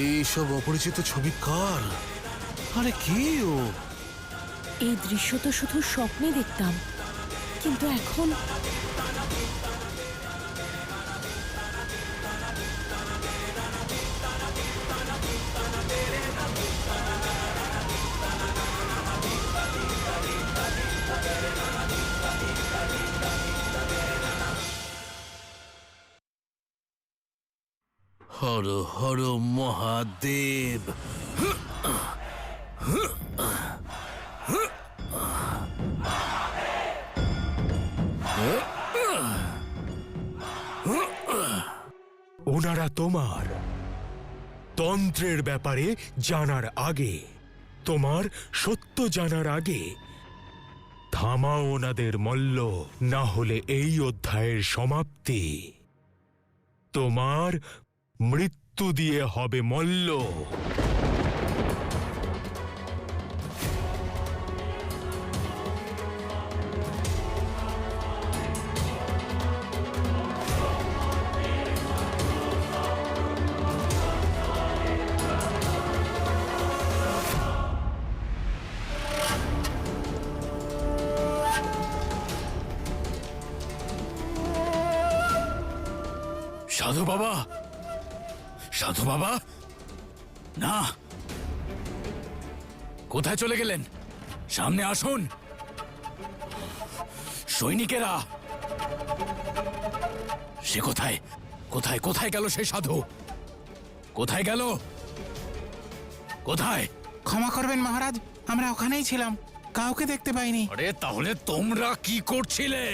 এইসব অপরিচিত ছবি কার? আরে কে ও? এই দৃশ্য তো শুধু স্বপ্নে দেখতাম, কিন্তু এখন হর হর মহাদেব। ওনারা তোমার তন্ত্রের ব্যাপারে জানার আগে, তোমার সত্য জানার আগে থামাও ওনাদের মল্ল, না হলে এই অধ্যায়ের সমাপ্তি তোমার মৃত্যু দিয়ে হবে মল্ল। সাধু বাবা, সাধু বাবা, না, কোথায় চলে গেলেন? সামনে আসুন। সৈনিকেরা, সে কোথায় কোথায় কোথায় গেল? সে সাধু কোথায় গেল? কোথায়? ক্ষমা করবেন মহারাজ, আমরা ওখানেই ছিলাম, কাউকে দেখতে পাইনি। আরে তাহলে তোমরা কি করছিলে?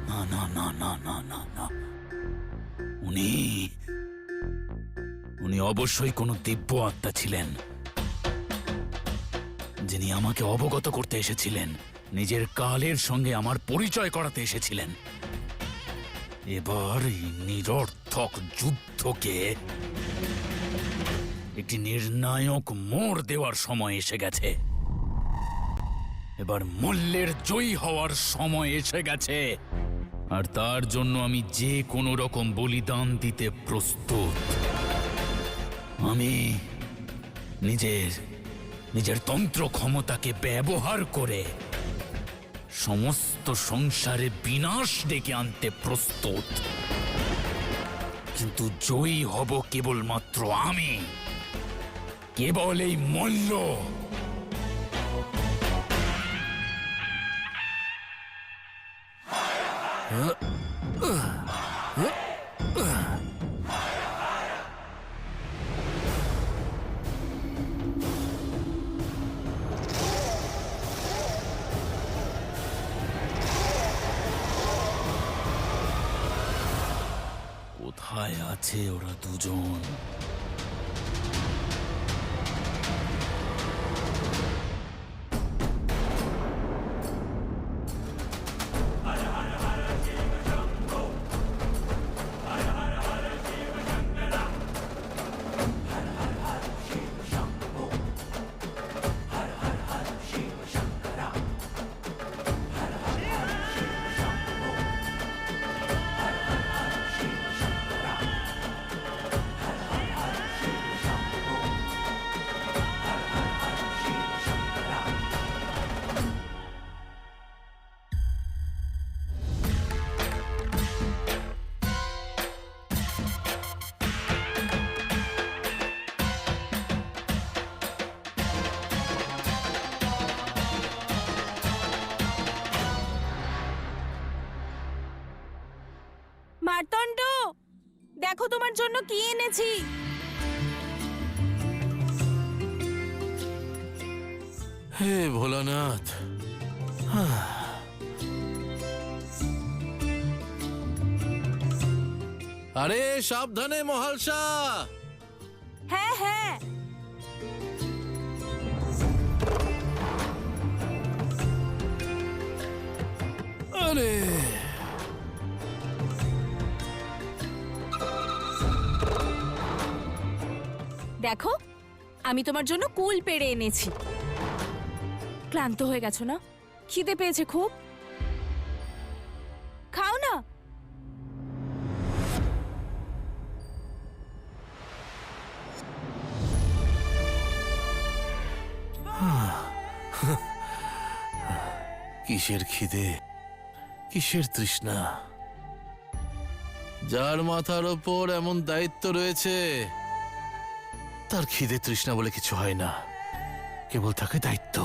না না না না না না না, উনি অবশ্যই কোনো দিব্য আত্মা ছিলেন, যিনি আমাকে অবগত করতে এসেছিলেন, নিজের কালের সঙ্গে আমার পরিচয় করাতে এসেছিলেন। এবার এই নিরর্থক যুদ্ধকে একটি নির্ণায়ক মোড় দেওয়ার সময় এসে গেছে। এবার মল্লের জয়ী হওয়ার সময় এসে গেছে, আর তার জন্য আমি যে কোনো রকম বলিদান দিতে প্রস্তুত। আমি নিজের তন্ত্র ক্ষমতাকে ব্যবহার করে সমস্ত সংসারে বিনাশ ডেকে আনতে প্রস্তুত, কিন্তু জয়ী হব কেবলমাত্র আমি, কেবল এই মল্ল। কোথায় আছে ওরা দুজন? মার্তণ্ড, দেখো তোমার জন্য কি এনেছি। হে ভোলানাথ, আরে সাবধানে মহালসা। হ্যাঁ হ্যাঁ, আরে দেখো আমি তোমার জন্য কুল পেড়ে এনেছি। ক্লান্ত হয়ে গেছো না? খিদে পেয়েছে খুব? খাও না। কিসের খিদে, কিসের তৃষ্ণা? যার মাথার ওপর এমন দায়িত্ব রয়েছে তার খিদে তৃষ্ণা বলে কিছু হয় না, কেবল থাকে দায়িত্ব।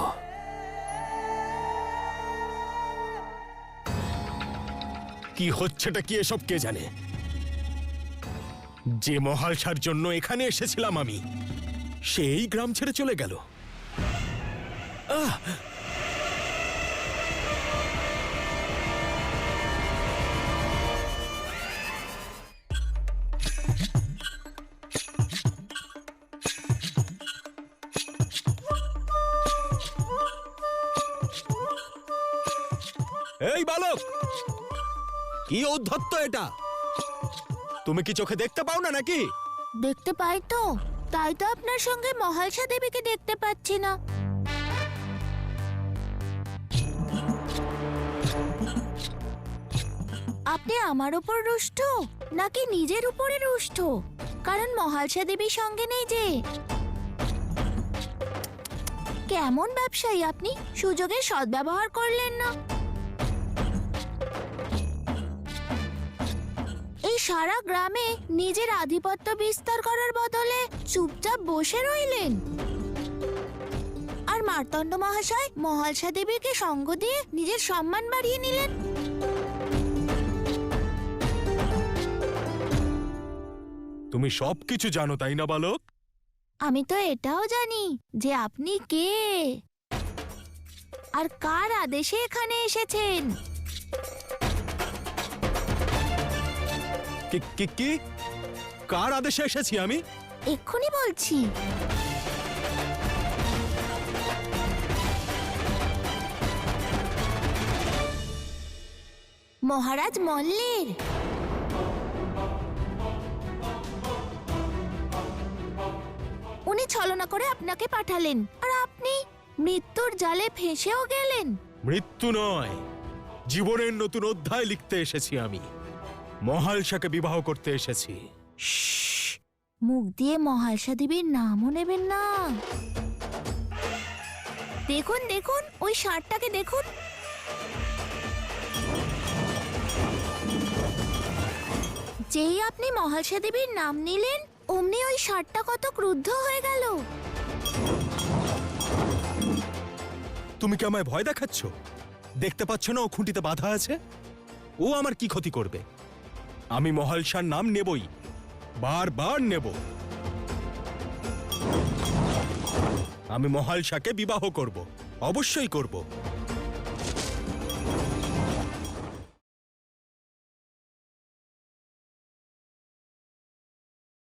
কি হচ্ছেটা কি এসব কে জানে? যে মহালসার জন্য এখানে এসেছিলাম আমি, সেই গ্রাম ছেড়ে চলে গেল। আহ! এই বালক, কি ঔদ্ধত্য এটা? তুমি কি চোখে দেখতে পাও না নাকি? দেখতে পাই তো, তাই তো আপনার সঙ্গে মহালসা দেবীকে দেখতে পাচ্ছি না। আপনি আমার উপর রুষ্ট নাকি নিজের উপরে রুষ্ট? কারণ মহালসা দেবীর সঙ্গে নেই যে। কেমন ব্যবসায়ী আপনি, সুযোগের সদ্ব্যবহার করলেন না। এই সারা গ্রামে নিজের আধিপত্য বিস্তার করার বদলে চুপচাপ বসে রইলেন। আর মার্তণ্ড মহাশয় মহালসা দেবীকে সঙ্গ দিয়ে নিজের সম্মান বাড়িয়ে নিলেন। তুমি সবকিছু জানো তাই না বালক? আমি তো এটাও জানি যে আপনি কে আর কার আদেশে এখানে এসেছেন। কি কার আদেশে এসেছি আমি? এক্ষুনি বলছি। মহারাজ মল্লের। উনি ছলনা করে আপনাকে পাঠালেন আর আপনি মৃত্যুর জালে ফেঁসেও গেলেন। মৃত্যু নয়, জীবনের নতুন অধ্যায় লিখতে এসেছি আমি। মহালসাকে বিবাহ করতে এসেছি। মুখ দিয়ে মহালসা দেবীর নামও নেবেন না। দেখুন দেখুন, ওই ষাঁড়টাকে দেখুন। যেই আপনি মহালসা দেবীর নাম নিলেন, অমনি ওই ষাঁড়টা কত ক্রুদ্ধ হয়ে গেল। তুমি কি আমায় ভয় দেখাচ্ছ? দেখতে পাচ্ছ না ও খুঁটিতে বাধা আছে? ও আমার কি ক্ষতি করবে? আমি মহালসার নাম নেবই, বারবার নেব। আমি মহালসাকে বিবাহ করব, অবশ্যই করব।